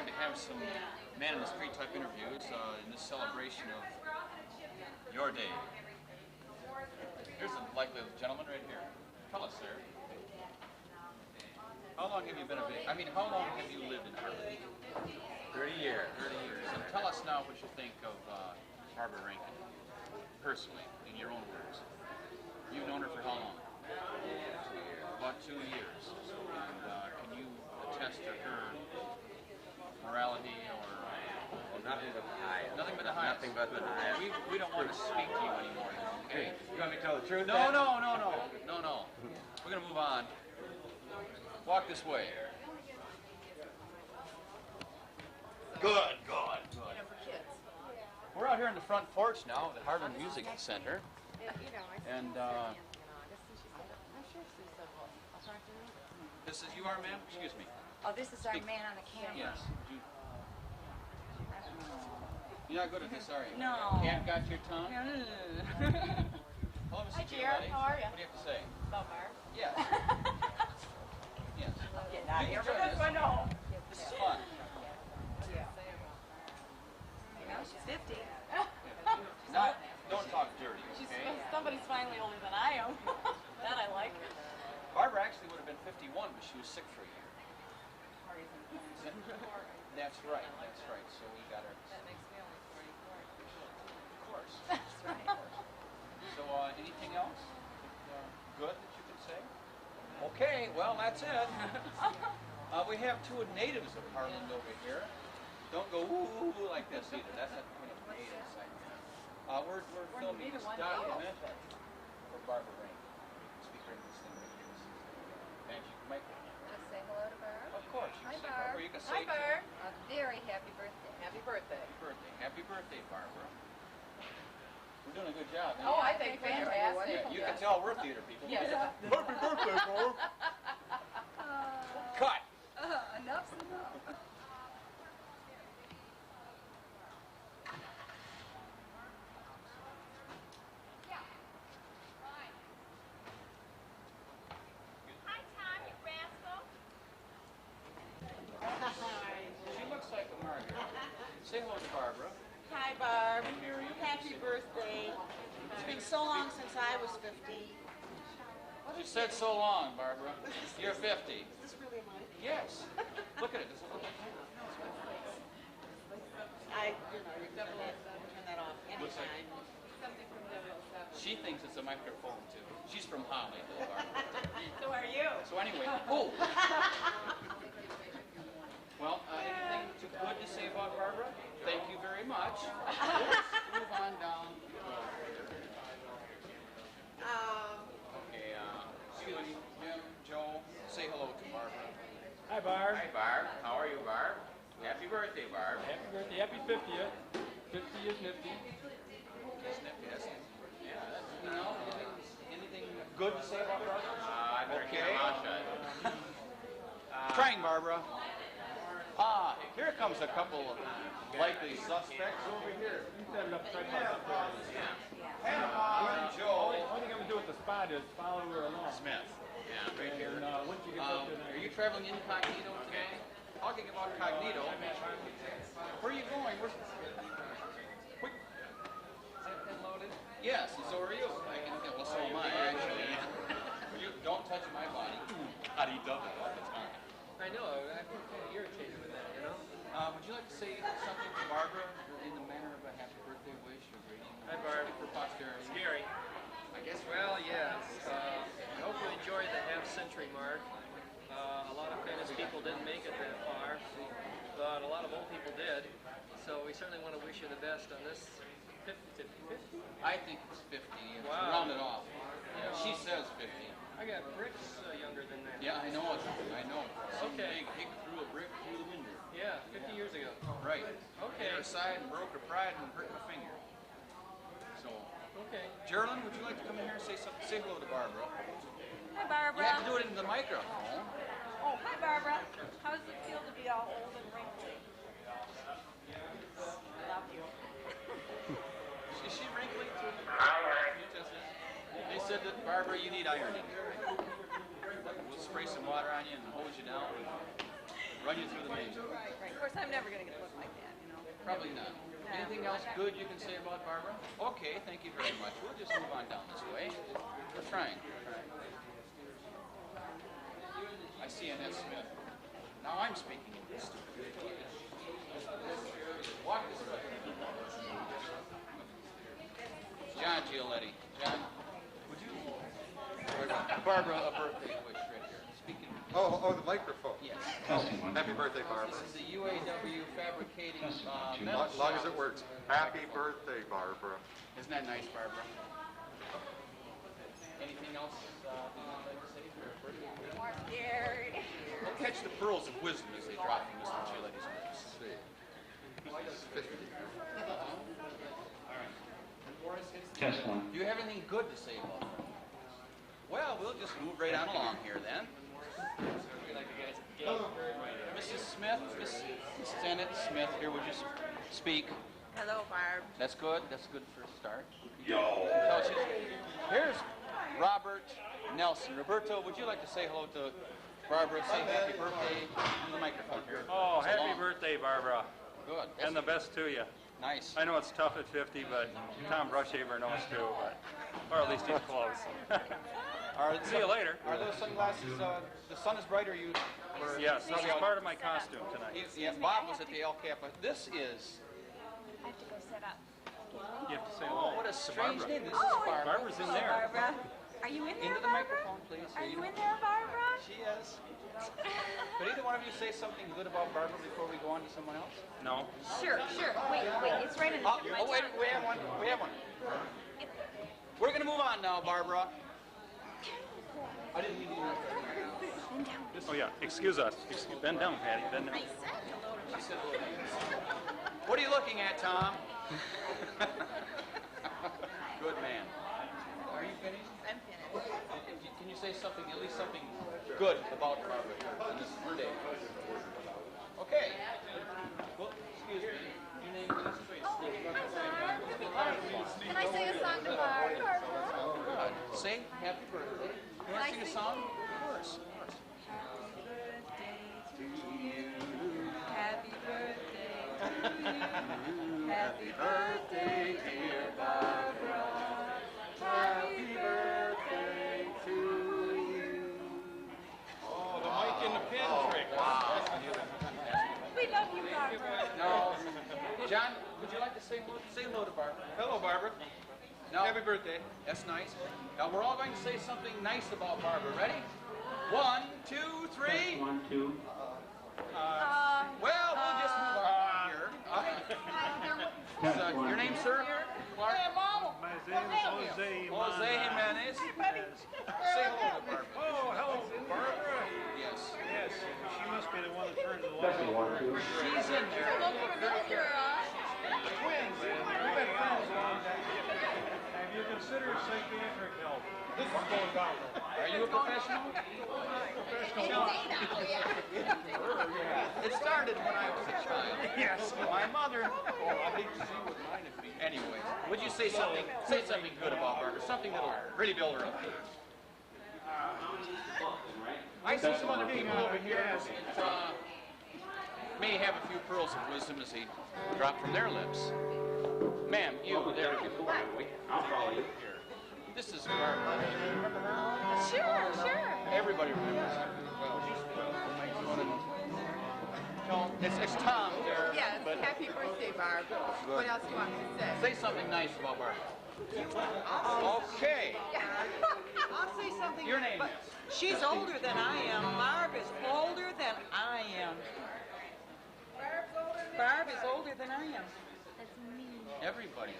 going to have some man in the street type interviews in this celebration of your day. Here's a likely gentleman right here. Tell us, sir. How long have you been how long have you lived in Hartland? 30 years. 30 years. And tell us now what you think of Barbra Rankins, personally, in your own words. You've known her for how long? 2 years. About 2 years. And can you attest to her morality or... Well, nothing but the highest. Nothing but the highest. Nothing but the highest. We don't want to speak to you anymore. Okay? You want me to tell the truth? No. We're going to move on. Walk this way. Good. We're out here in the front porch now at the Hartland Music Center. And this is you are, ma'am? Excuse me. Oh, this is our man on the camera. Yes. You're not good at this, are you? No. Can't got your tongue? Hello, Mr. Hi, Jared. How are you? What do you have to say? About Barb? Yes. Yes. I'm getting out of here, but that's fun. No. This is fun. You know, she's 50. Don't talk dirty, okay? Somebody's finally older than I am. That I like. Barbra actually would have been 51, but she was sick for a year. That's right. So we got her. That makes me only 44. Of course. That's right. So anything else good that you can say? Okay, well, that's it. We have two natives of Hartland over here. Don't go woo like this either. That's not the kind of native side. We're filming this documentary for Barbra Rankins. Speak right this thing right here. And you might Say hello to Barb. of course, you Hi, can say Barb. Barbra. You can say Hi, Barb. A very happy birthday. Happy birthday. Happy birthday, Barbra. We're doing a good job. Oh, I think fantastic. Yeah, you can tell we're theater people. Yes. Happy birthday, Barb. Cut. Enough's enough. Hi, Tom, you rascal. She looks like a Margaret. Say hello to Barbra. Hi, Barb. And Miriam. Happy birthday. It's been so long since I was 50. You said so long, Barbra. You're 50. Is this really mine? Yes. Look at it. Does it look like You definitely have to turn that off Looks like- anytime. Something from 007. She thinks it's a microphone, too. She's from Hollywood, Barbra. So are you? So anyway, well, anything too good to say about Barbra? Thank you very much. Let's move on down. Okay, Julie, Jim, Joe, say hello to Barbra. Hi, Barb. Hi, Barb. How are you, Barb? Happy birthday, Barb. Happy birthday. Happy 50th. 50 is nifty. Yes, yeah, you know, anything good to say about Barbra? I better keep my mouth shut. Trying, Barbra. Here comes a couple of likely suspects over here. You set it up straight up. Panama, Joe. Only thing I'm going to do with the spot is follow her along. Smith. Yeah, right here. And once you get up to Are you traveling incognito today? Talking about cognito. Where are you going? Quick. Loaded? Yes, and so are you. Well, so am I, actually. You don't touch my body. Body double all the time. I know, I've been kind of irritated with that, you know? Would you like to say something to Barbra in the manner of a happy birthday wish or greeting? Hi, Barb. For posterity. Scary. I guess. Well, yes. I hope you enjoyed the half-century mark. A lot of famous people didn't make it that far, but a lot of old people did. So we certainly want to wish you the best on this 50? I think it's 50. Wow. Round it off. Yeah, she says 50. I got bricks younger than that. Yeah, I know it. Some Okay. big threw a brick through the window. Yeah, 50 years ago. Right. Okay. Hit her side and broke her pride and hurt my finger. So, Okay. Geraldine, would you like to come in here and say something? Say hello to Barbra. Hi, Barbara. You have to do it into the microphone. Oh, hi, Barbara. How does it feel to be all old and wrinkly? I love you. Is she wrinkly too? They said that, Barbra, you need ironing. We'll spray some water on you and hose you down. Run you through the names. Right. Of course, I'm never going to get a look like that, you know. Probably not. Anything else good you can say about Barbara? Okay, thank you very much. We'll just move on down this way. We're trying. I see Annette Smith. Now I'm speaking English. Walk this way. John Gioletti. John, would you? Barbara, a birthday wish right here. Speaking. Oh, the microphone. Yes. Happy birthday, Barbara. This is the UAW fabricating metal As long as shop. it works. Happy birthday, Barbara. Isn't that nice, Barbara? Anything else you'd like to say for your birthday? More scared. We'll catch the pearls of wisdom as they drop from Mr. Gioletti's lips. Test one. Do you have anything good to say about them? Well, we'll just move right on along here then. Mrs. Smith, Miss Annette Smith, here, would you speak? Hello, Barb. That's good. That's good for a start. Here's Robert Nelson. Roberto, would you like to say hello to Barbara? Say happy birthday on the microphone here. Oh, So happy long. birthday, Barbara. Good. And the best to you. Nice. I know it's tough at 50, but Tom Brushaver knows too, or at least he's close. See you later. Are those sunglasses, the sun is bright, or you? Or Yes, this is part of my costume tonight. Yeah, Bob was at the El Cap. This is, I have to go set up. You have to say oh, hello. what a strange name. This is Oh, Barbara. Barbara's in there. Barbara. Are you in there, Into the Barbara? microphone, please. Are you in there, Barbara? She is. Could either one of you say something good about Barbara before we go on to someone else? No? Sure. Wait, it's right in the Oh, tip of my wait, tongue. we have one. We have one. We're going to move on now, Barbara. I didn't mean to interrupt. Oh yeah, excuse us. Bend down, Patty, bend down. I said hello to She said hello. What are you looking at, Tom? Good man. Are you finished? I'm finished. Can you say something, at least something good about Barbara on this birthday? Okay. Well, excuse me. Your name is? Can I sing a song to Barb? Good. Say happy birthday. You want to sing a song? Of course. Happy birthday to you. Happy birthday, dear Barbara. Happy birthday to you. Oh, the mic and the pin trick. We love you, Barbara. No. John, would you like to say hello to Barbara? Hello, Barbara. No. Happy birthday. That's nice. Now we're all going to say something nice about Barbara. Ready? 1, 2, 3. Test 1, 2. Well, we'll just move on here. Test 1. Your name, sir? Clark? Jose Jose Jimenez. Say hello to Barbara. Oh, hello, Barbara. Yes. Yes, she must be the one that turned to the Test 1, 2. She's in there. Twins. We've been friends a long time. Have you considered psychiatric help? This is going down. Are you a professional? It started when I was a child. Yes. My mother. Oh, I hate to see what mine would be. Anyway, would you say something good about Barbara? Something that'll really build her up. I see some other people over here may have a few pearls of wisdom as they drop from their lips. Ma'am, you there. I'll follow you. This is Barbara. Remember her? Sure. Everybody remembers her. No, it's Tom there. Yes, But happy birthday, Barb. What else do you want me to say? say something nice about Barbara. Okay. I'll say something. Your name but is? she's older than I am. Barb is older than I am. Barb is older than I am. Everybody's.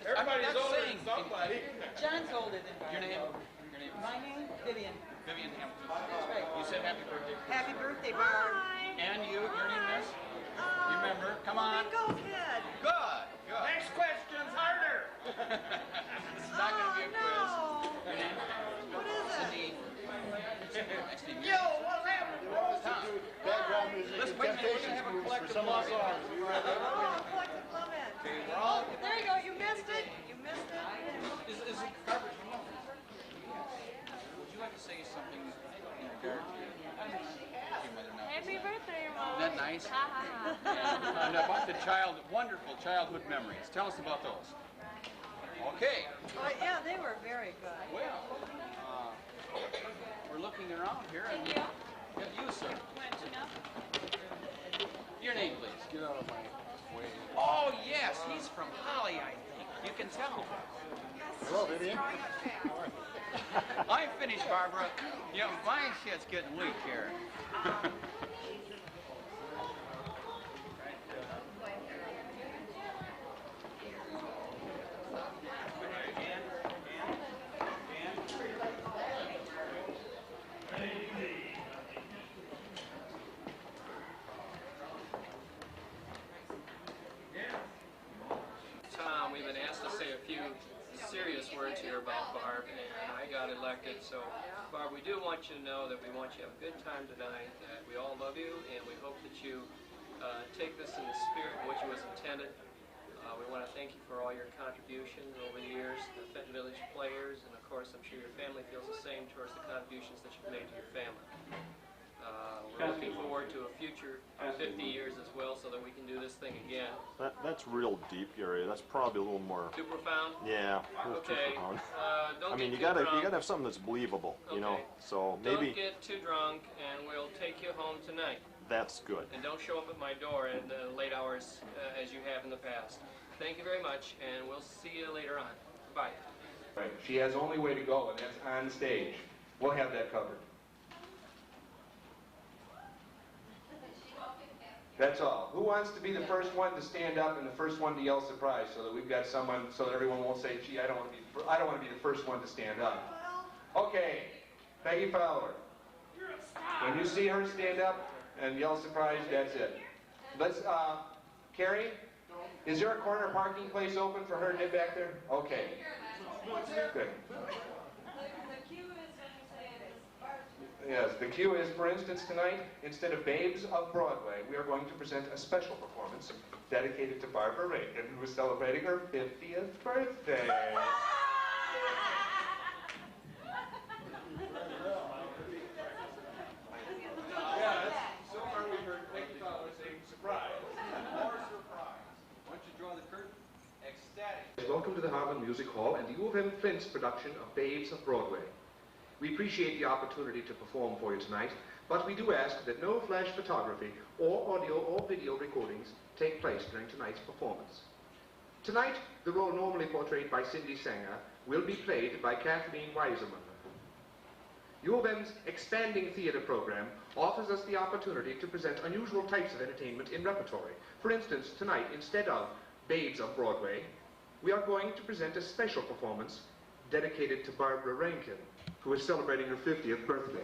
Everybody's not older saying than somebody. John's older than Barb. Your name? Your name? My name? Vivian. Vivian Hampton. That's right. You said happy birthday. Happy birthday, Barb. And you, your name is? You remember? Come on. Go ahead. Good. Good. Next question's harder. This is not going to be a quiz. Your name? What is it? Cindy. Nice to meet Yo, what's happening? Tom. Listen, wait a minute. We're going to have a collective love in. Okay, we're all. There you go. You missed it. You missed it. Is it Barbara? Would you like to say something in regard to birthday, Mom. Isn't that nice? Ha ha ha. And about the wonderful childhood memories. Tell us about those. Okay. Yeah, they were very good. Well, we're looking around here. And Thank you. Yeah, you, sir. Want to know? Your name, please. Get out of my way. Oh, yes. He's from Holly, I think. You can tell. Hello, Vivian. I'm finished, Barbara. Yeah, my shit's getting weak here. Tom, we've been asked to say a few serious words here about Barb, and I got elected. So, Barb, we do want you to know that we want you to have a good time tonight, that we all love you, and we hope that you take this in the spirit in which it was intended. We want to thank you for all your contributions over the years, the Fenton Village players, and of course, I'm sure your family feels the same towards the contributions that you've made to your family. We're looking forward to a future 50 years as well, so that we can do this thing again. That's real deep, Gary. That's probably a little more. Too profound? Yeah. A little too Okay. profound. Don't I mean, get you too gotta drunk. have something that's believable, you know. Okay. So maybe Don't get too drunk, and we'll take you home tonight. that's good. And don't show up at my door in the late hours as you have in the past. Thank you very much, and we'll see you later on. Bye. Right. She has only way to go, and that's on stage. We'll have that covered. That's all. Who wants to be the first one to stand up and the first one to yell surprise, so that we've got someone, so that everyone won't say, "Gee, I don't want to be the first one to stand up." Okay, Peggy Fowler. When you see her stand up and yell surprise, that's it. Let's, Carrie, is there a corner parking place open for her to get back there? Okay. Good. Yes, the cue is, for instance, tonight, instead of Babes of Broadway, we are going to present a special performance dedicated to Barbra Rankin, who is celebrating her 50th birthday. So far we've heard Peggy Fowler say surprise. More surprise. Why don't you draw the curtain? Ecstatic. Welcome to the Hartland Music Hall and the U of M Flint's production of Babes of Broadway. We appreciate the opportunity to perform for you tonight, but we do ask that no flash photography or audio or video recordings take place during tonight's performance. Tonight, the role normally portrayed by Cindy Sanger will be played by Kathleen Weiserman. U of M's expanding theater program offers us the opportunity to present unusual types of entertainment in repertory. For instance, tonight, instead of Babes of Broadway, we are going to present a special performance dedicated to Barbra Rankin, who is celebrating her 50th birthday.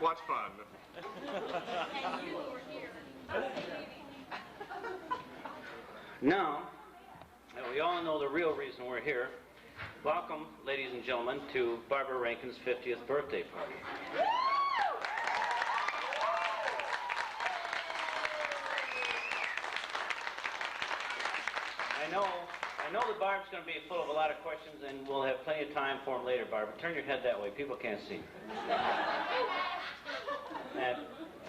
Watch fun. Now, we all know the real reason we're here. Welcome, ladies and gentlemen, to Barbra Rankin's 50th birthday party. I know that Barb's going to be full of a lot of questions, and we'll have plenty of time for them later, Barbara. Turn your head that way. People can't see. And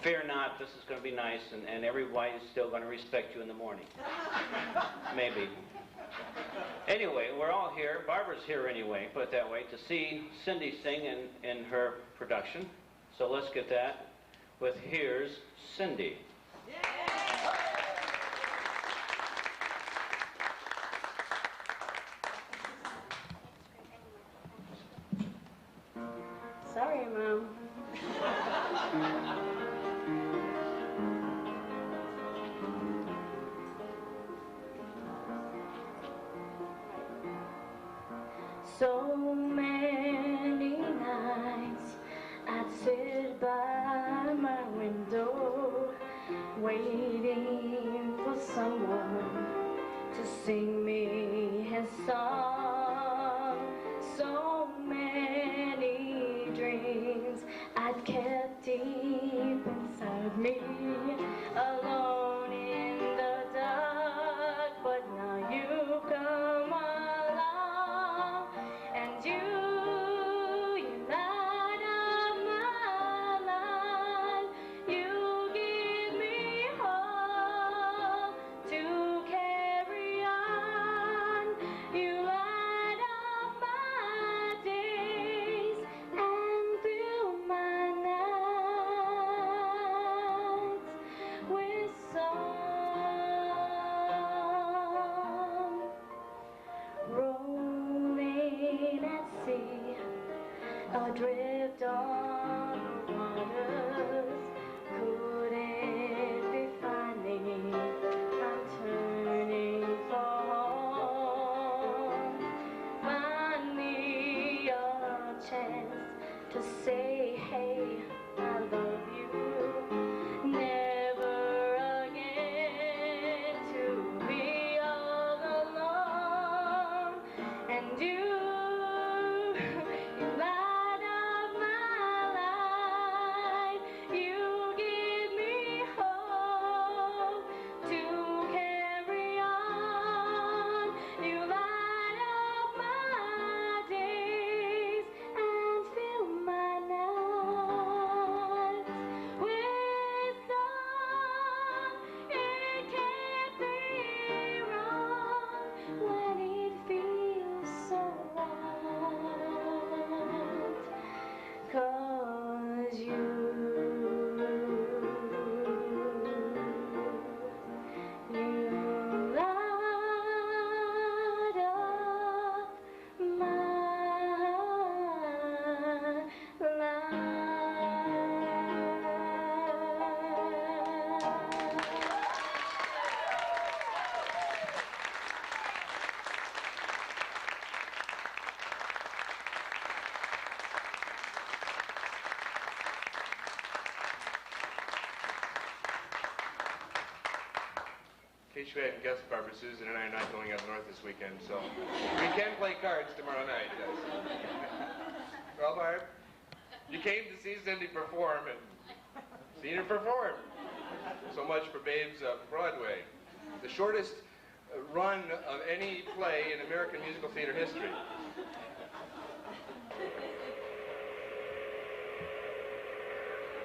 fear not, this is going to be nice, and every wife is still going to respect you in the morning. Maybe. Anyway, we're all here. Barbara's here anyway, put it that way, to see Cindy sing in her production. So let's get that with Here's Cindy. Sorry, Mom. So many nights I'd sit by my window waiting for someone to sing me his song. So many dreams I'd kept deep inside me, alone in the dark, but now you come along and you light up my life. You give me hope to carry on. You light up my days and fill my nights with song. Rolling at sea, adrift on the waters, couldn't be finding. I'm turning for home. Find me a chance to say, hey, I love you. Never again to be all alone. And you light up my life. You give me hope to carry on. You light up my days and fill my nights with song. It can't be wrong when it feels so right, 'cause you light up my In case you hadn't guessed, Barbara, Susan and I are not going up north this weekend, so we can play cards tomorrow night. Yes. Well, Barb, you came to see Cindy perform and seen her perform. So much for Babes of Broadway, the shortest run of any play in American musical theater history.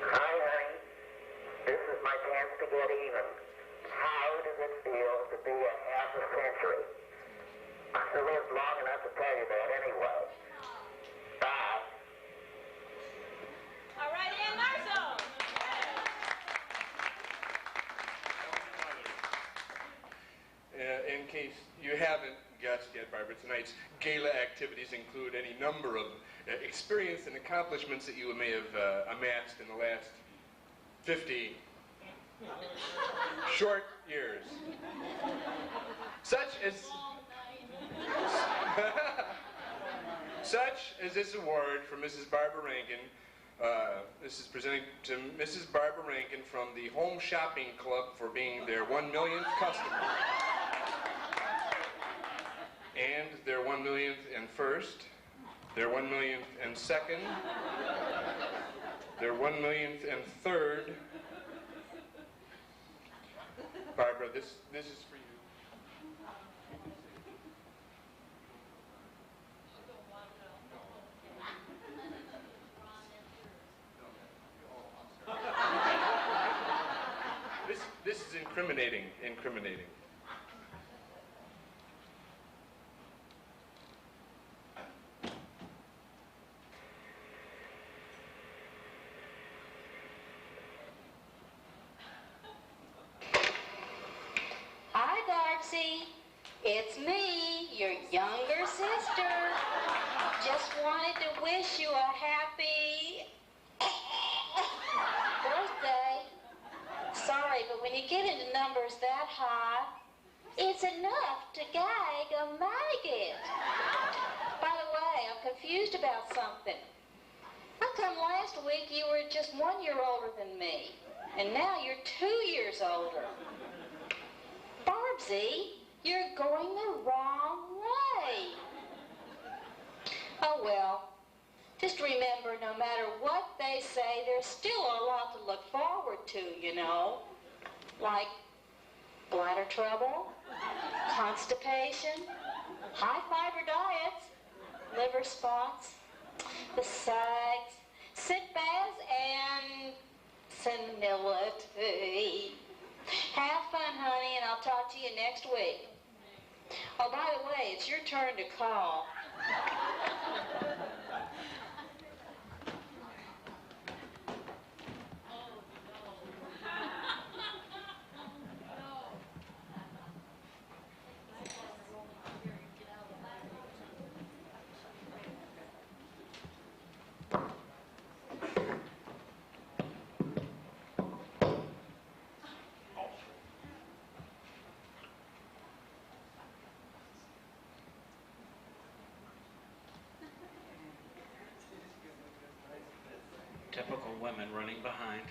Hi, honey. This is my chance to get even. How does it feel to be a half a century? I lived long enough to tell you that anyway. Bye. All right, Ann Marshall. In case you haven't guessed yet, Barbara, tonight's gala activities include any number of experience and accomplishments that you may have amassed in the last 50 short years. Such as this award for Mrs. Barbara Rankin. This is presented to Mrs. Barbara Rankin from the Home Shopping Club for being their 1 millionth customer. And their 1 millionth and first, their 1 millionth and second, their 1 millionth and third. Barbara, this is for you. This is incriminating. Hi, Barbsy. It's me, your younger sister. Just wanted to wish you a happy birthday. Sorry, but when you get into numbers that high, it's enough to gag a maggot. By the way, confused about something. How come last week you were just 1 year older than me, and now you're 2 years older? Barbsy, you're going the wrong way. Oh well, just remember, no matter what they say, there's still a lot to look forward to, you know. Like bladder trouble, constipation, high fiber diets, liver spots, the sags, sick baths, and senility. Have fun, honey, and I'll talk to you next week. Oh, by the way, it's your turn to call. Typical women running behind.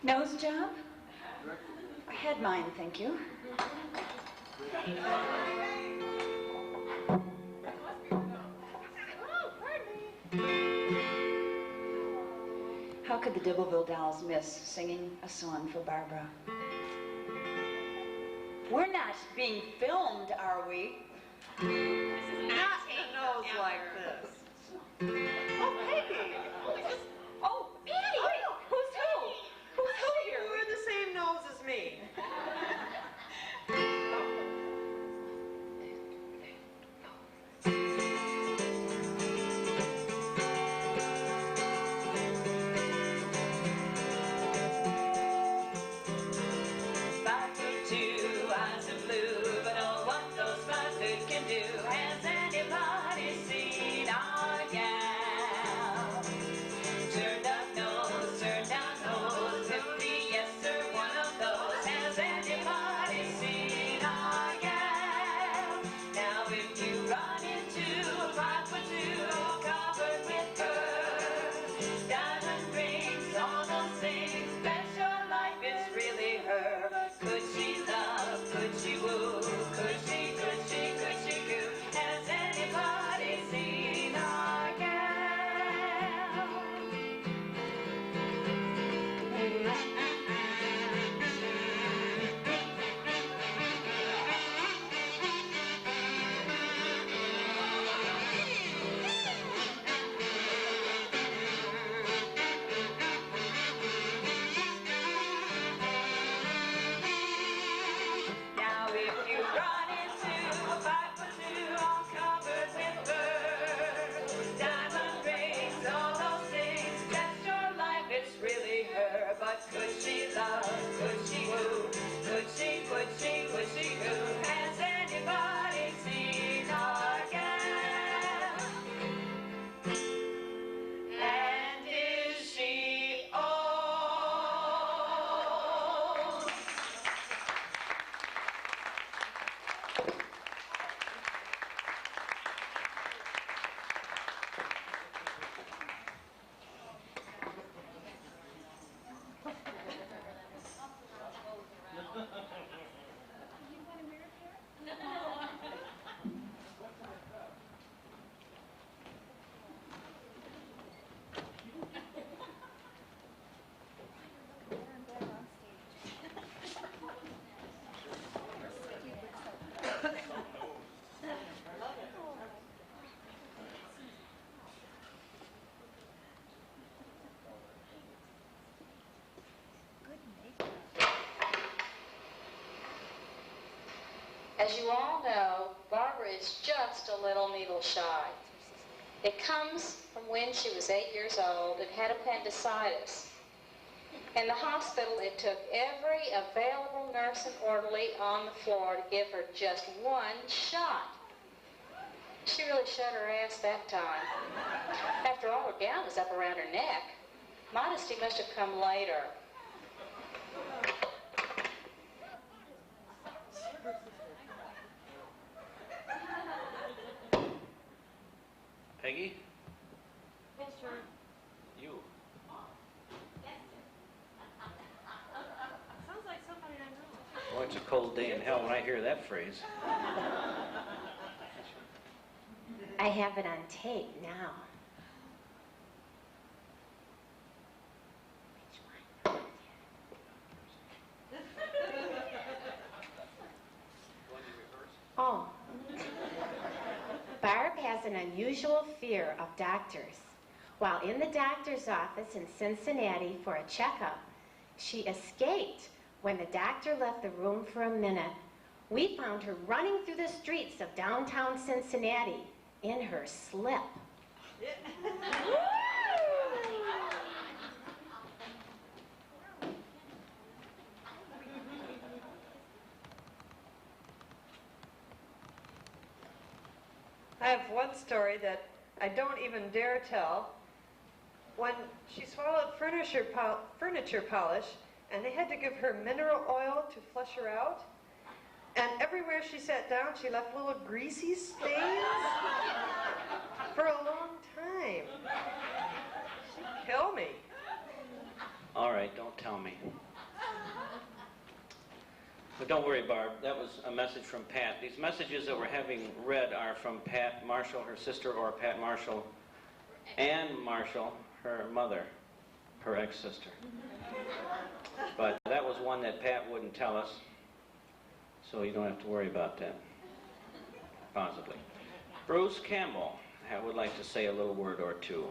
Nose job? I had mine, thank you. How could the Dibbleville Dolls miss singing a song for Barbra? We're not being filmed, are we? This is not a nose like this. Oh, Peggy! Oh, Eddie! Who's who? Who's who here? You're the same nose as me. As you all know, Barbra is just a little needle shy. It comes from when she was 8 years old and had appendicitis. In the hospital, it took every available nurse and orderly on the floor to give her just one shot. She really shut her ass that time. After all, her gown was up around her neck. Modesty must have come later. Peggy? Yes, sir. You. Sounds like somebody I know. Boy, it's a cold day in hell when I hear that phrase. I have it on tape now. Oh. Barb has an unusual fear of doctors. While in the doctor's office in Cincinnati for a checkup, she escaped when the doctor left the room for a minute. We found her running through the streets of downtown Cincinnati in her slip. I have one story that I don't even dare tell. When she swallowed furniture polish, and they had to give her mineral oil to flush her out, and everywhere she sat down, she left little greasy stains for a long time. She'd kill me. All right, don't tell me. But don't worry, Barb. That was a message from Pat. These messages that we're having read are from Pat Marshall, her sister, or Pat Marshall, Ann Marshall, her mother, her ex-sister. But that was one that Pat wouldn't tell us, so you don't have to worry about that, possibly. Bruce Campbell, I would like to say a little word or two.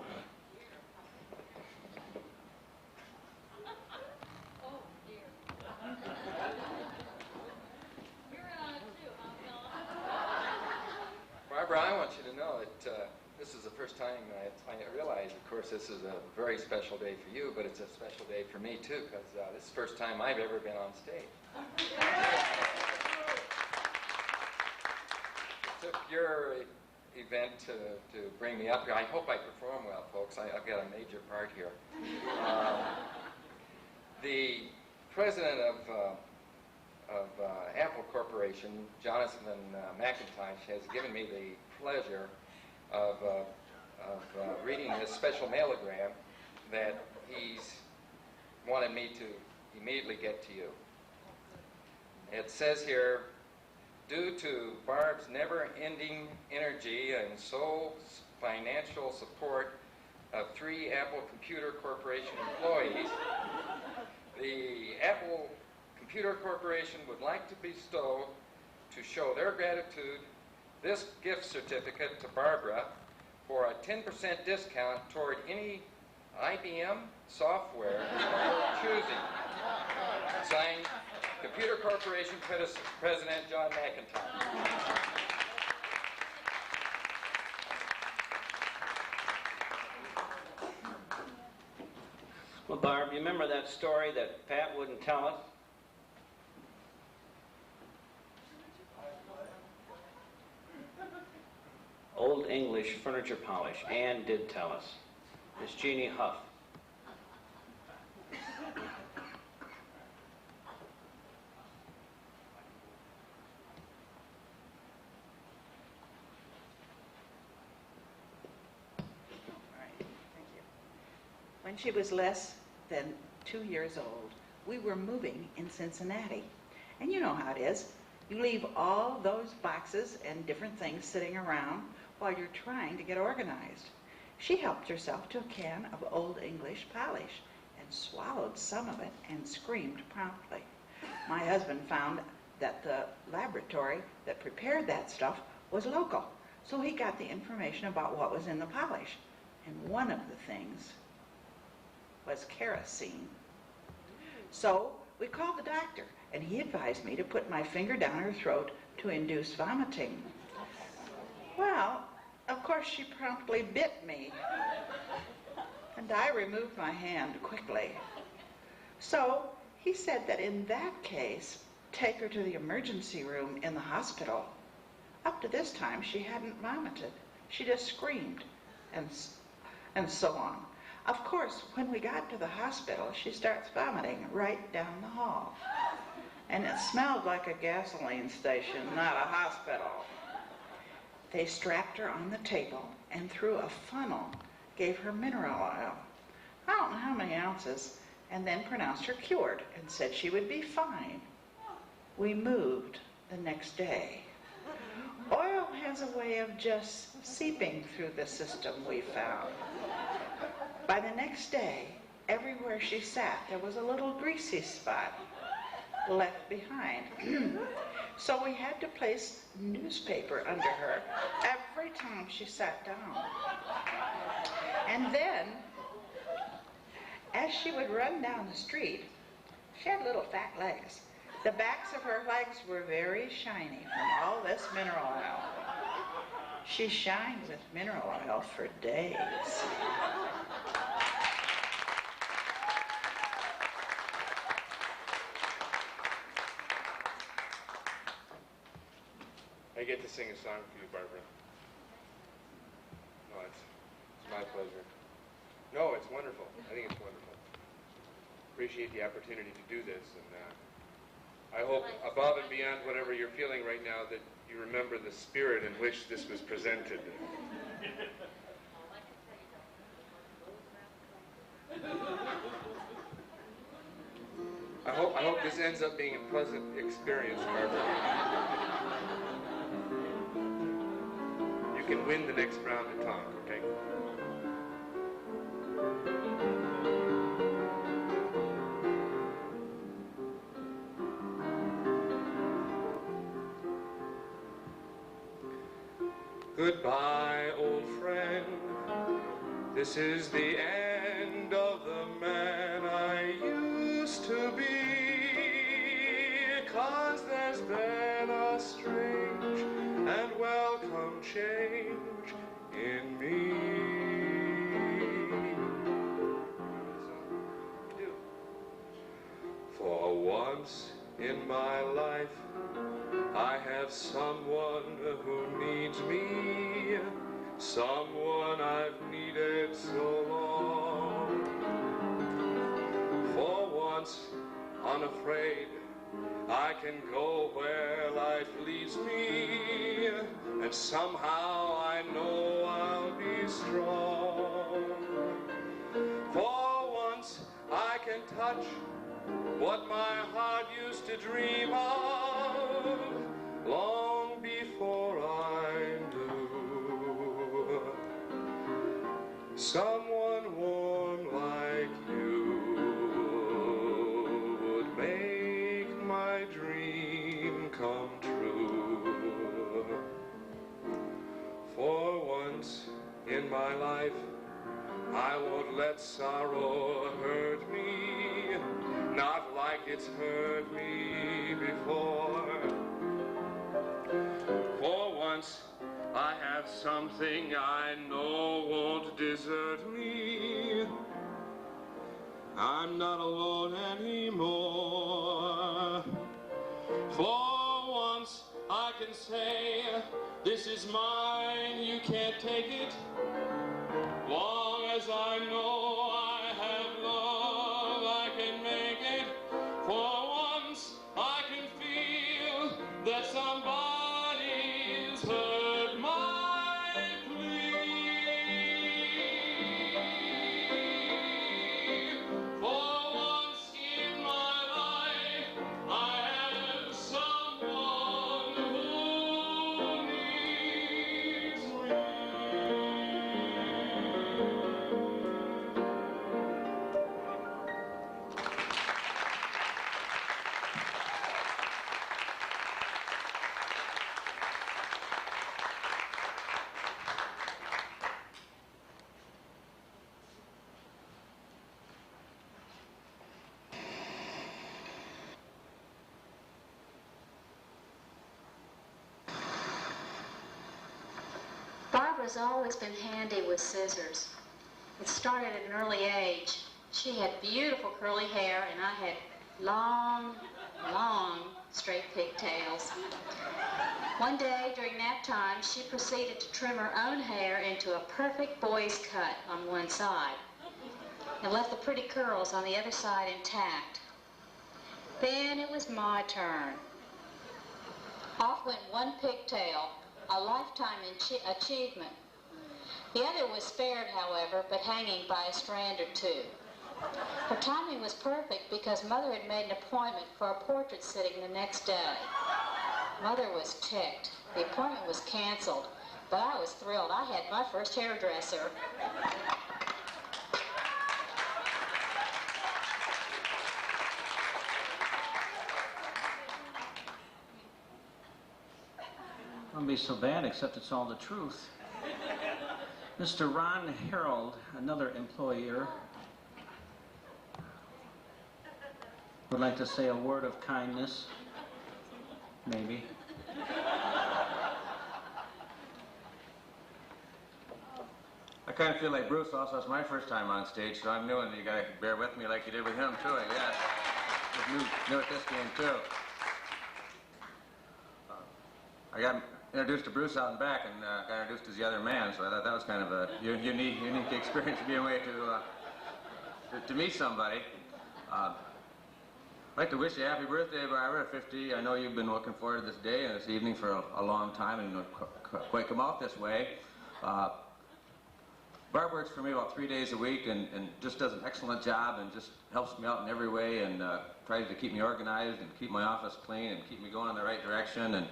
Barbara, I want you to know that this is the first time I realize, of course, this is a very special day for you, but it's a special day for me, too, because this is the first time I've ever been on stage. It took your event to bring me up here. I hope I perform well, folks. I've got a major part here. The president of Apple Corporation, Jonathan McIntosh, has given me the pleasure of reading this special mailogram that he's wanted me to immediately get to you. It says here, due to Barb's never-ending energy and sole financial support of 3 Apple Computer Corporation employees, the Apple Computer Corporation would like to bestow, to show their gratitude, this gift certificate to Barbra for a 10% discount toward any IBM software of your choosing. Signed, Computer Corporation President John McIntosh. Well, Barb, you remember that story that Pat wouldn't tell us? Old English furniture polish. Ann did tell us. Miss Jeannie Huff. When she was less than 2 years old, we were moving in Cincinnati. And you know how it is. You leave all those boxes and different things sitting around while you're trying to get organized. She helped herself to a can of Old English polish and swallowed some of it and screamed promptly. My husband found that the laboratory that prepared that stuff was local, so he got the information about what was in the polish. And one of the things was kerosene. So we called the doctor, and he advised me to put my finger down her throat to induce vomiting. Well, of course, she promptly bit me, and I removed my hand quickly. So he said that in that case, take her to the emergency room in the hospital. Up to this time, she hadn't vomited. She just screamed, and so on. Of course, when we got to the hospital, she starts vomiting right down the hall. And it smelled like a gasoline station, not a hospital. They strapped her on the table and through a funnel gave her mineral oil. I don't know how many ounces, and then pronounced her cured and said she would be fine. We moved the next day. Oil has a way of just seeping through the system, we found. By the next day, everywhere she sat, there was a little greasy spot left behind. So we had to place newspaper under her every time she sat down. And then, as she would run down the street, she had little fat legs. The backs of her legs were very shiny from all this mineral oil. She shined with mineral oil for days. I get to sing a song for you, Barbara. No, it's my pleasure. No, it's wonderful. I think it's wonderful. Appreciate the opportunity to do this, and I hope above and beyond whatever you're feeling right now that you remember the spirit in which this was presented. I hope this ends up being a pleasant experience, Barbara. You can win the next round of talk, okay? Goodbye, old friend. This is the end of the man I used to be. 'Cause there's been a strange and welcome change in me. For once in my life, I have someone who needs me, someone I've needed so long. For once, unafraid, I can go where life leads me, and somehow I know I'll be strong. For once, I can touch what my heart used to dream of long before I knew. Someone warm like you would make my dream come true. For once in my life, I won't let sorrow hurt me, not like it's hurt me before. For once, I have something I know won't desert me. I'm not alone anymore. For once, I can say, this is mine, you can't take it. Long as I know I have love, I can make it. For once, I can feel that somebody's heard my plea. For once in my life, I have someone who needs me. Barbara's always been handy with scissors. It started at an early age. She had beautiful curly hair, and I had long, long straight pigtails. One day during nap time, she proceeded to trim her own hair into a perfect boy's cut on one side. and left the pretty curls on the other side intact. Then it was my turn. Off went one pigtail, a lifetime achievement. The other was spared, however, but hanging by a strand or two. Her timing was perfect because Mother had made an appointment for a portrait sitting the next day. Mother was ticked. The appointment was canceled, but I was thrilled. I had my first hairdresser. Wouldn't be so bad, except it's all the truth. Mr. Ron Harold, another employer, would like to say a word of kindness. Maybe. I kind of feel like Bruce also. It's my first time on stage, so I'm new, and you gotta bear with me like you did with him too, I guess. Just new at this game too. I got introduced to Bruce out in back, and got introduced as the other man, so I thought that was kind of a unique experience to be a way to meet somebody. I'd like to wish you a happy birthday, Barbara, 50. I know you've been looking forward to this day and this evening for a long time, and you quite come out this way. Barb works for me about 3 days a week and just does an excellent job and just helps me out in every way and tries to keep me organized and keep my office clean and keep me going in the right direction. And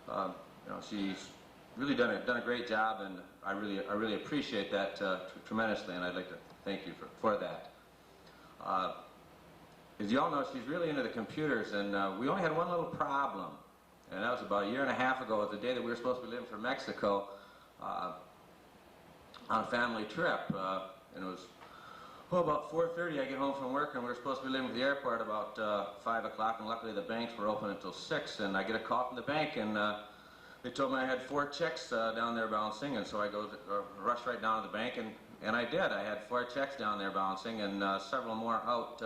you know, she's really done a great job, and I really appreciate that tremendously, and I'd like to thank you for that. As you all know, she's really into the computers, and we only had one little problem, and that was about 1.5 years ago, the day that we were supposed to be leaving for Mexico on a family trip. And it was about 4:30. I get home from work, and we were supposed to be leaving for the airport about 5 o'clock, and luckily the banks were open until 6, and I get a call from the bank, and they told me I had 4 checks down there bouncing, and so I rushed right down to the bank, and I did. I had 4 checks down there bouncing, and several more out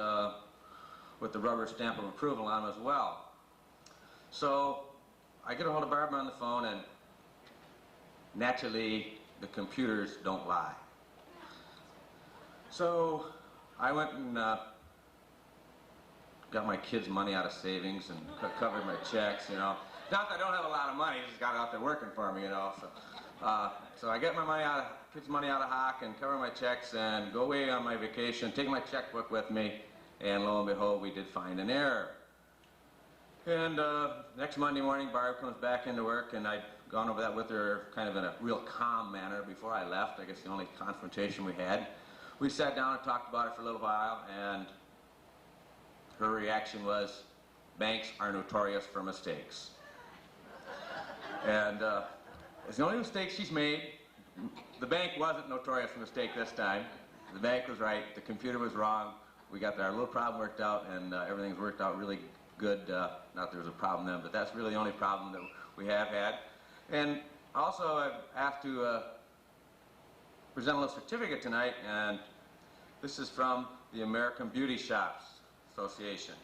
with the rubber stamp of approval on them as well. So I get a hold of Barbara on the phone, and naturally the computers don't lie. So I went and got my kids' money out of savings and covered my checks, you know. Not that I don't have a lot of money, just got it out there working for me, you know. So I get my money kids' money out of hock and cover my checks and go away on my vacation, take my checkbook with me, and lo and behold, we did find an error. And next Monday morning, Barb comes back into work, and I'd gone over that with her kind of in a real calm manner before I left. I guess the only confrontation we had. We sat down and talked about it for a little while, and her reaction was, banks are notorious for mistakes. And it's the only mistake she's made. The bank wasn't notorious for mistake this time. The bank was right, the computer was wrong. We got our little problem worked out, and everything's worked out really good. Not that there was a problem then, but that's really the only problem that we have had. And also, I've asked to present a little certificate tonight, and this is from the American Beauty Shops Association.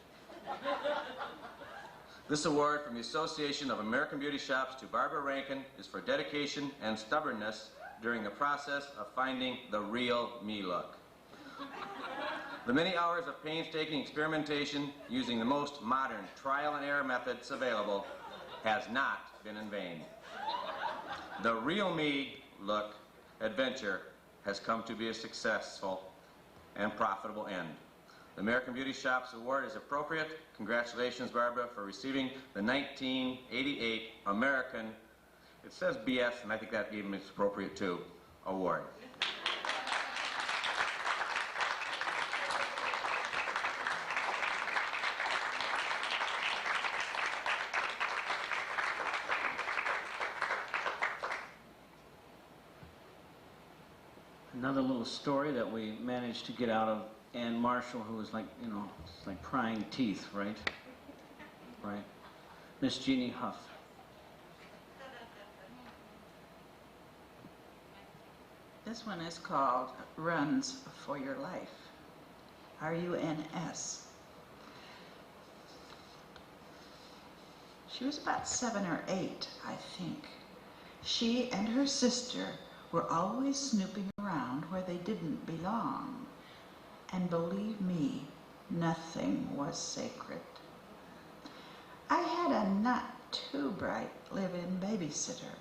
This award from the Association of American Beauty Shops to Barbara Rankin is for dedication and stubbornness during the process of finding the real me look. The many hours of painstaking experimentation using the most modern trial and error methods available has not been in vain. The real me look adventure has come to be a successful and profitable end. The American Beauty Shops Award is appropriate. Congratulations, Barbara, for receiving the 1988 American, it says BS, and I think that even is appropriate too, award. Another little story that we managed to get out of Ann Marshall, who was like, you know, it's like prying teeth, right? Right. Miss Jeannie Huff. This one is called Runs for Your Life. R-U-N-S. She was about 7 or 8, I think. She and her sister were always snooping around where they didn't belong. And believe me, nothing was sacred. I had a not too bright live-in babysitter,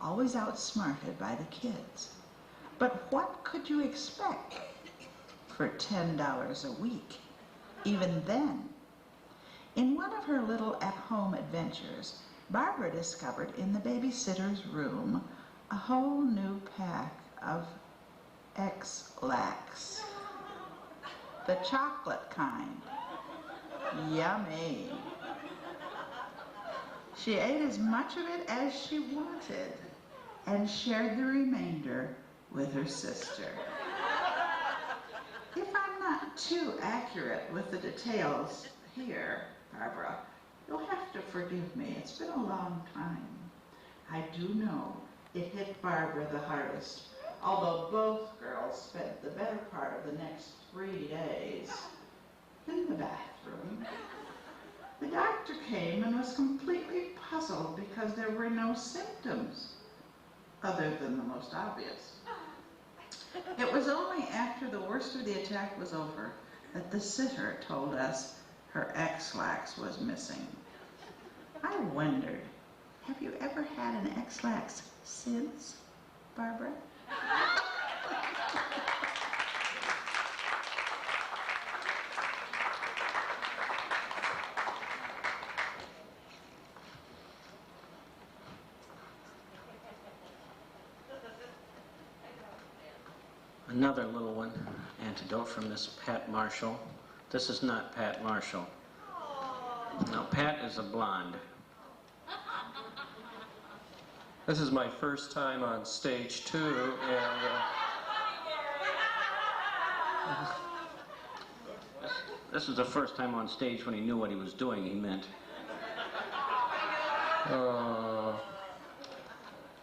always outsmarted by the kids. But what could you expect for $10 a week, even then? In one of her little at-home adventures, Barbra discovered in the babysitter's room a whole new pack of X-Lax. The chocolate kind. Yummy. She ate as much of it as she wanted and shared the remainder with her sister. If I'm not too accurate with the details here, Barbra, you'll have to forgive me. It's been a long time. I do know it hit Barbra the hardest, although both girls spent the better part of the next 3 days in the bathroom. The doctor came and was completely puzzled because there were no symptoms, other than the most obvious. It was only after the worst of the attack was over that the sitter told us her X-Lax was missing. I wondered, have you ever had an X-Lax since, Barbra? Another little one, antidote from Miss Pat Marshall. This is not Pat Marshall. No, Pat is a blonde. This is my first time on stage too, and This is the first time on stage when he knew what he was doing, he meant.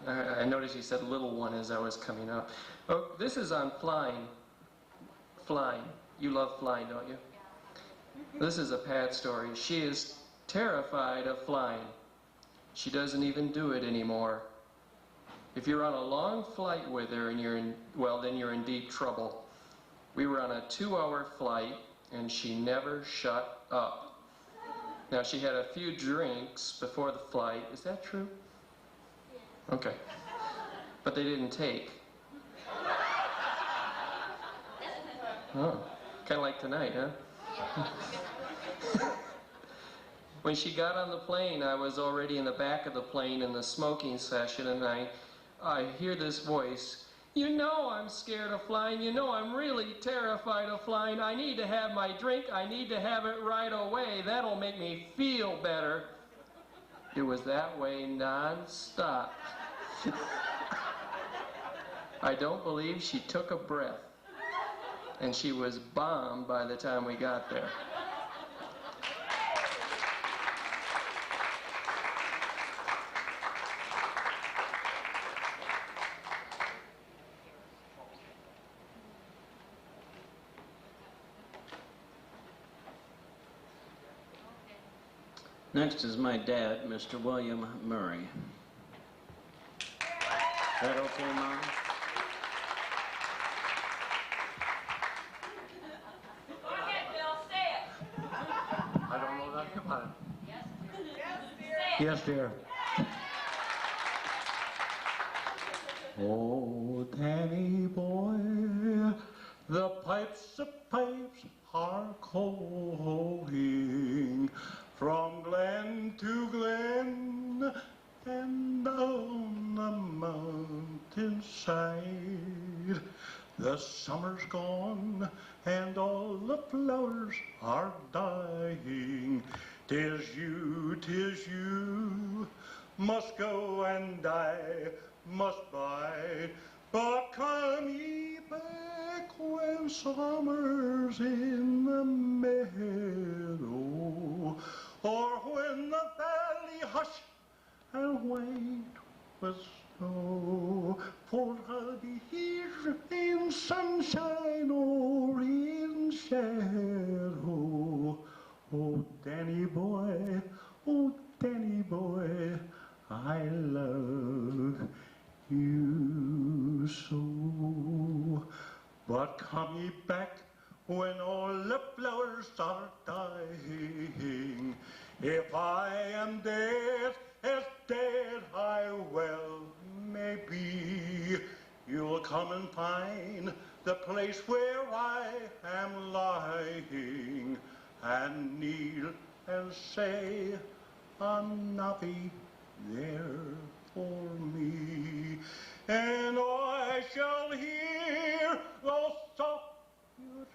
I noticed you said little one as I was coming up. Oh, this is on flying. Flying. You love flying, don't you? This is a Pat story. She is terrified of flying. She doesn't even do it anymore. If you're on a long flight with her and then you're in deep trouble. We were on a 2-hour flight and she never shut up. Now she had a few drinks before the flight. Is that true? Okay. But they didn't take. Oh, kind of like tonight, huh? When she got on the plane, I was already in the back of the plane in the smoking session, and I hear this voice, "You know I'm scared of flying. You know I'm really terrified of flying. I need to have my drink. I need to have it right away. That'll make me feel better." It was that way non-stop. I don't believe she took a breath. And she was bombed by the time we got there. Next is my dad, Mr. William Murray. Is that okay, Mom? Go ahead, Bill, say it. I don't know nothing about it. Yes, dear. Oh, Danny boy, the pipes are calling from glen to glen and down the mountainside. The summer's gone and all the flowers are dying. 'Tis you, must go and I must bide. But come ye back when summer's in the meadow, or when the valley hush and wait with snow. For I'll be here in sunshine or in shadow. Oh, Danny boy, I love you so. But come ye back when all the flowers are dying. If I am dead, as dead I well may be, you'll come and find the place where I am lying, and kneel and say, Anavi there for me, and I shall hear the soft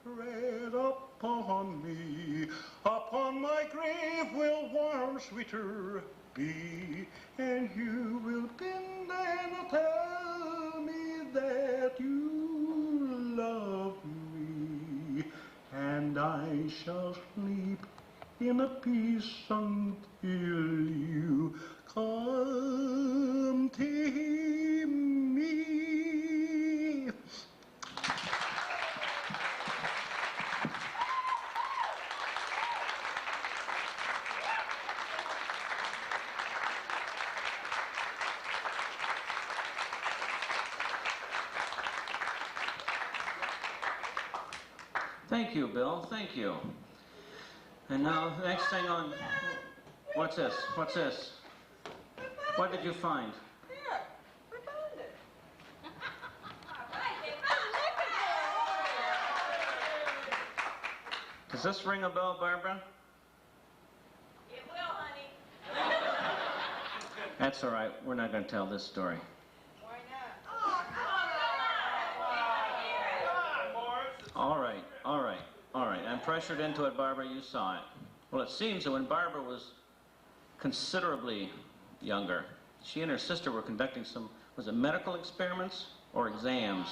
tread upon me. Upon my grave will warm sweeter be, and you will bend and tell me that you love me, and I shall sleep in a peace until you come to me. Thank you, Bill. Thank you. And now, the next thing on... What's this? What's this? What did you find? Here, we found it. Does this ring a bell, Barbara? It will, honey. That's all right. We're not going to tell this story. Why not? All right, all right, all right. I'm pressured into it, Barbara. You saw it. Well, it seems that when Barbara was considerably younger, she and her sister were conducting some, was it medical experiments or exams?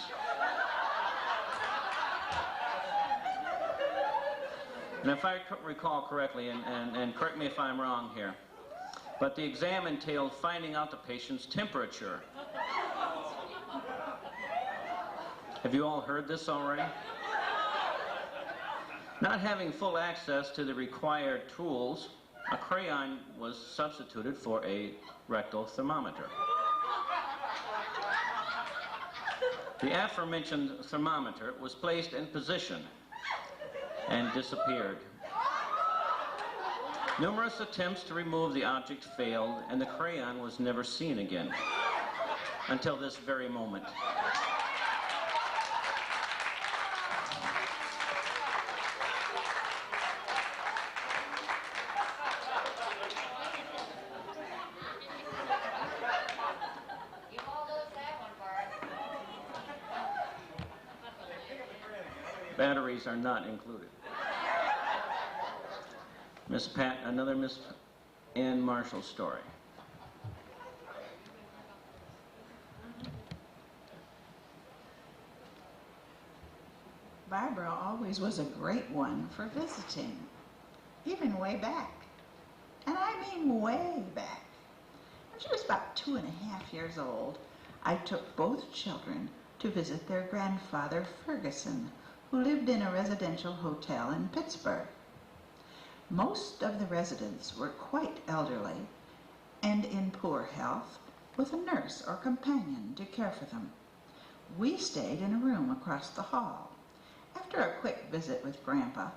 And if I recall correctly, and correct me if I'm wrong here, but the exam entailed finding out the patient's temperature. Have you all heard this already? Not having full access to the required tools, a crayon was substituted for a rectal thermometer. The aforementioned thermometer was placed in position and disappeared. Numerous attempts to remove the object failed, and the crayon was never seen again until this very moment. Batteries are not included. Miss Pat, another Miss Ann Marshall story. Barbara always was a great one for visiting, even way back. And I mean way back. When she was about 2.5 years old, I took both children to visit their grandfather, Ferguson, who lived in a residential hotel in Pittsburgh. Most of the residents were quite elderly and in poor health, with a nurse or companion to care for them. We stayed in a room across the hall. After a quick visit with Grandpa,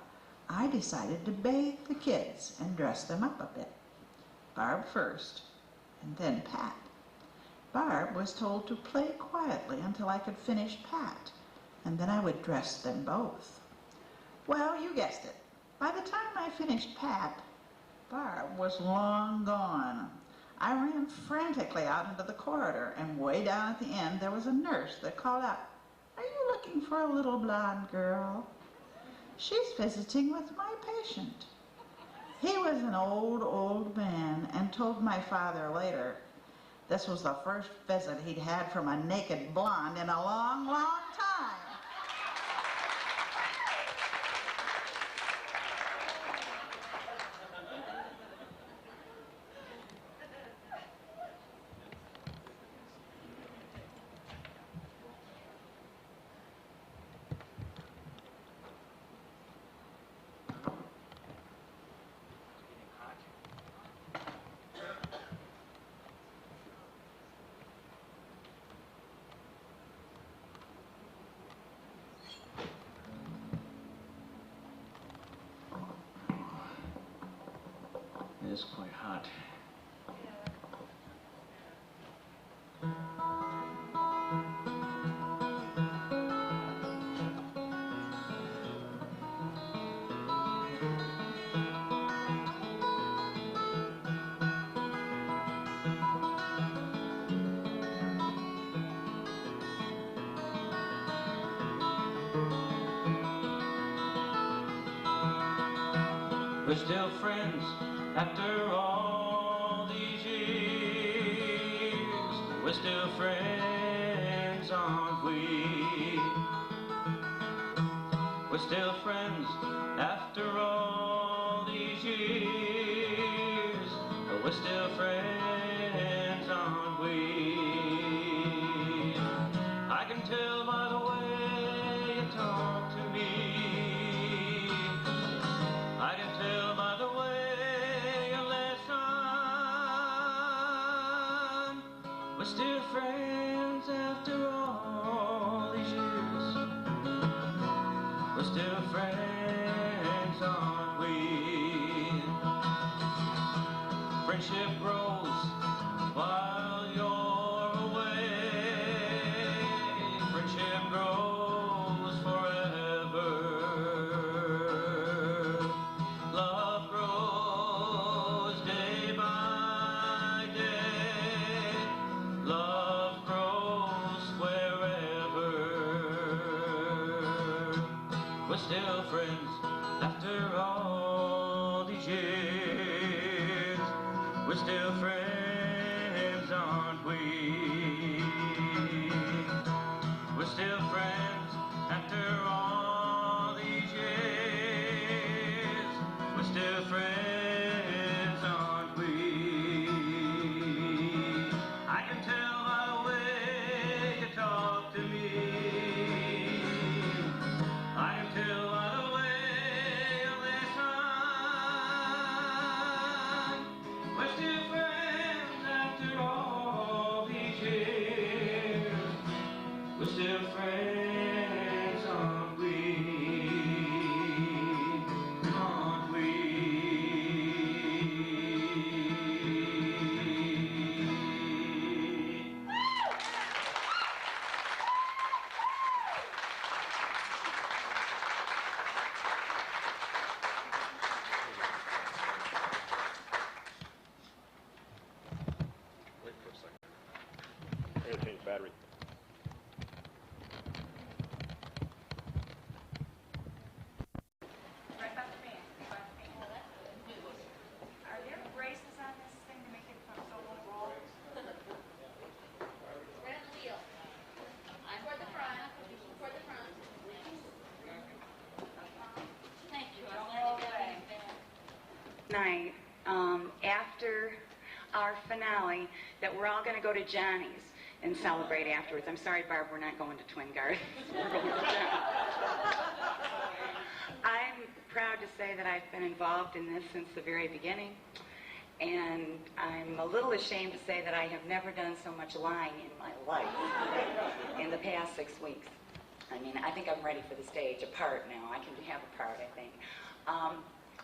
I decided to bathe the kids and dress them up a bit. Barb first, and then Pat. Barb was told to play quietly until I could finish Pat, and then I would dress them both. Well, you guessed it. By the time I finished Pat, Barb was long gone. I ran frantically out into the corridor, and way down at the end there was a nurse that called out, "Are you looking for a little blonde girl? She's visiting with my patient." He was an old man and told my father later this was the first visit he'd had from a naked blonde in a long, long time. is quite hot. We're still friends after all these years. We're still friends, aren't we? We're still friends after all these years. We're still friends, aren't we? I can tell by the way you talk to me. I can tell by the way you listen. We're still friends after all these years. We're still friends, aren't we? Friendship grows while you're away. Friendship grows forever. Love grows day by day. Love grows wherever. We're still friends after all these years. We're still friends, aren't we? We're still friends after all these years. We're still friends, aren't we? I can tell by the way you talk to me. I can tell by the way you listen. We're still friends after all these years. We're still friends, aren't we? Aren't we? Wait for a second. I gotta change battery. Right about the band. Are there braces on this thing to make it so it won't roll? Right on the wheel. I'm toward the front. Toward the front. Thank you. Don't roll away. Night, after our finale, that we're all going to go to Johnny's and celebrate afterwards. I'm sorry, Barb, we're not going to Twin Gardens. We're going to Johnny's. I'm proud to say that I've been involved in this since the very beginning, and I'm a little ashamed to say that I have never done so much lying in my life in the past 6 weeks. I mean, I think I'm ready for the stage, a part now. I can have a part, I think.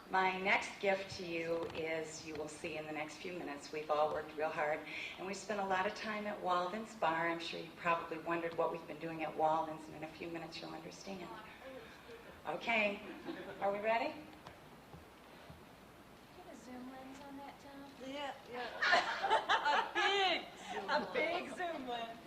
My next gift to you is, you will see in the next few minutes, we've all worked real hard, and we spent a lot of time at Walden's Bar. I'm sure you probably wondered what we've been doing at Walden's, and in a few minutes you'll understand. Okay, are we ready? Get a zoom lens on that, Tom? Yeah. A big zoom lens.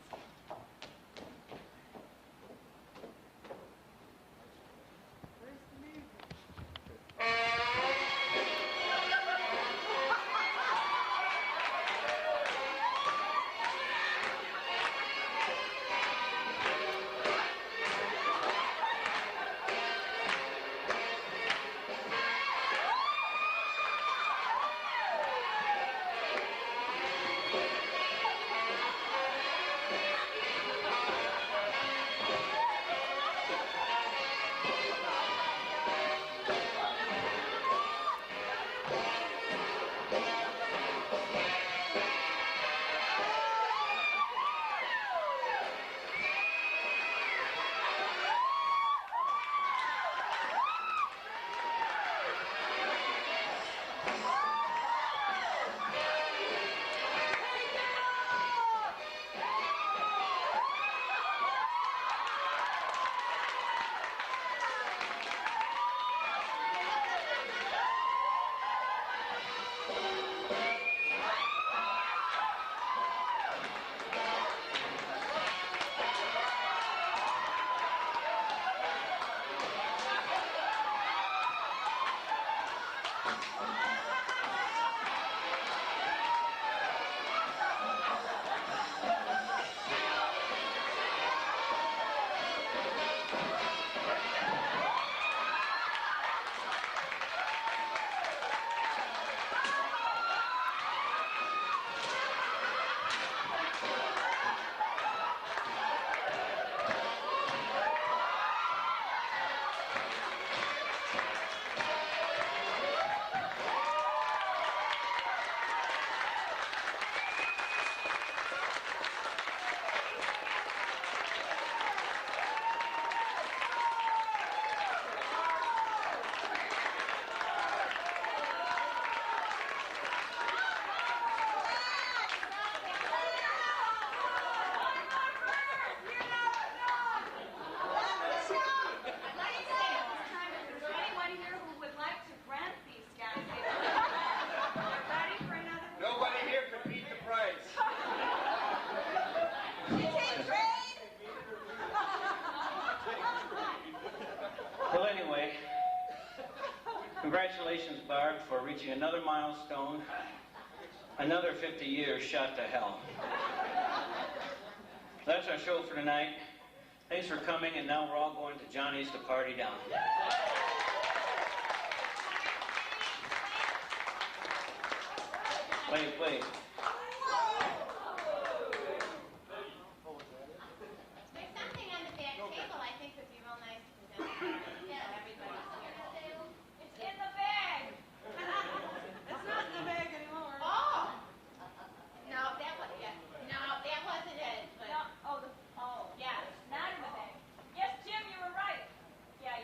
Congratulations, Barb, for reaching another milestone. Another 50 years shot to hell. That's our show for tonight. Thanks for coming, and now we're all going to Johnny's to party down. Wait. There's something on the back table I think would be real nice to present. Yeah, everybody's here. It's in the bag. It's not in the bag anymore. Oh! No, that wasn't it. But yeah, Not in the bag. Yes, Jim, you were right. Yeah.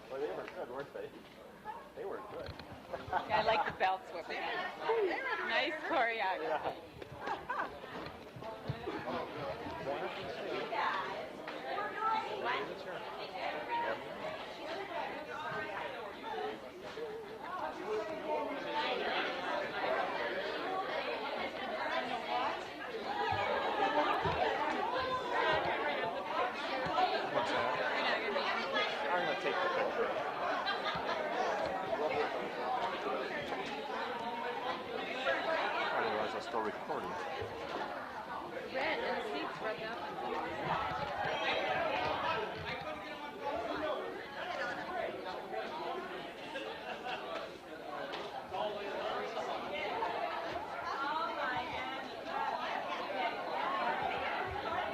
Well, they were good, weren't they? They were good. I like the belt whipping. Nice choreography. What's that? I'm going to take the picture. Otherwise, I'll still recording. Red and the seats rubbed up.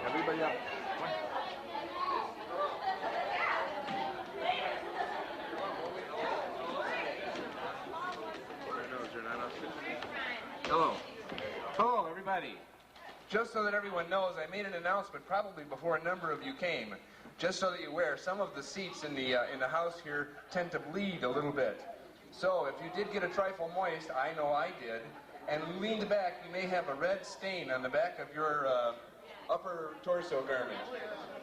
Everybody up. Hello. Hello, everybody. Just so that everyone knows, I made an announcement probably before a number of you came. Just so that you're aware, some of the seats in the house here tend to bleed a little bit. So if you did get a trifle moist, I know I did, and leaned back, you may have a red stain on the back of your upper torso garment.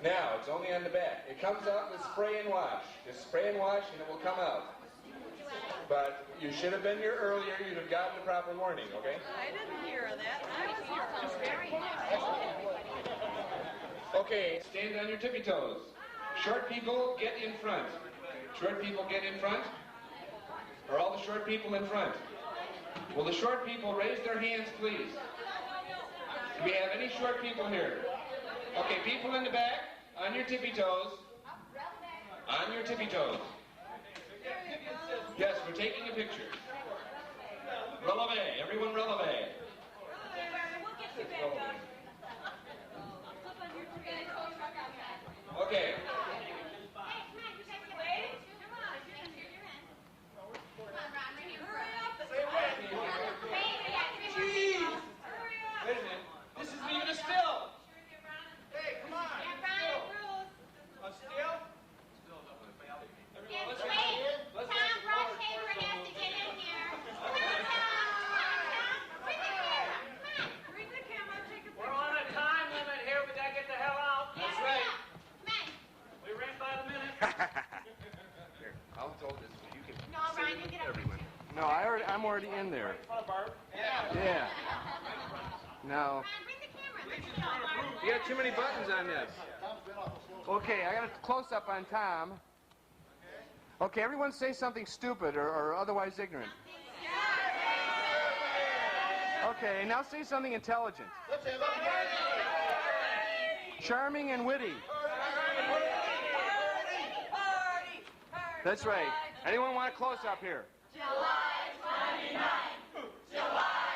Now, it's only on the back. It comes out with spray and wash. Just spray and wash and it will come out. But you should have been here earlier. You'd have gotten the proper warning, okay? I didn't hear that. I was here. Okay, stand on your tippy toes. Short people, get in front. Short people, get in front. Are all the short people in front? Will the short people raise their hands, please? Do we have any short people here? Okay, people in the back, on your tippy toes. On your tippy toes. Yes, we're taking a picture. Releve, everyone releve. Okay. Jeez! Wait a minute. This isn't even a still. Hey, come on. Still? A still? No, I'm already in there. Yeah. No. You got too many buttons on this. Okay, I got a close-up on Tom. Okay, everyone say something stupid or otherwise ignorant. Okay, now say something intelligent. Charming and witty. That's right. Anyone want a close-up here? July 29th. July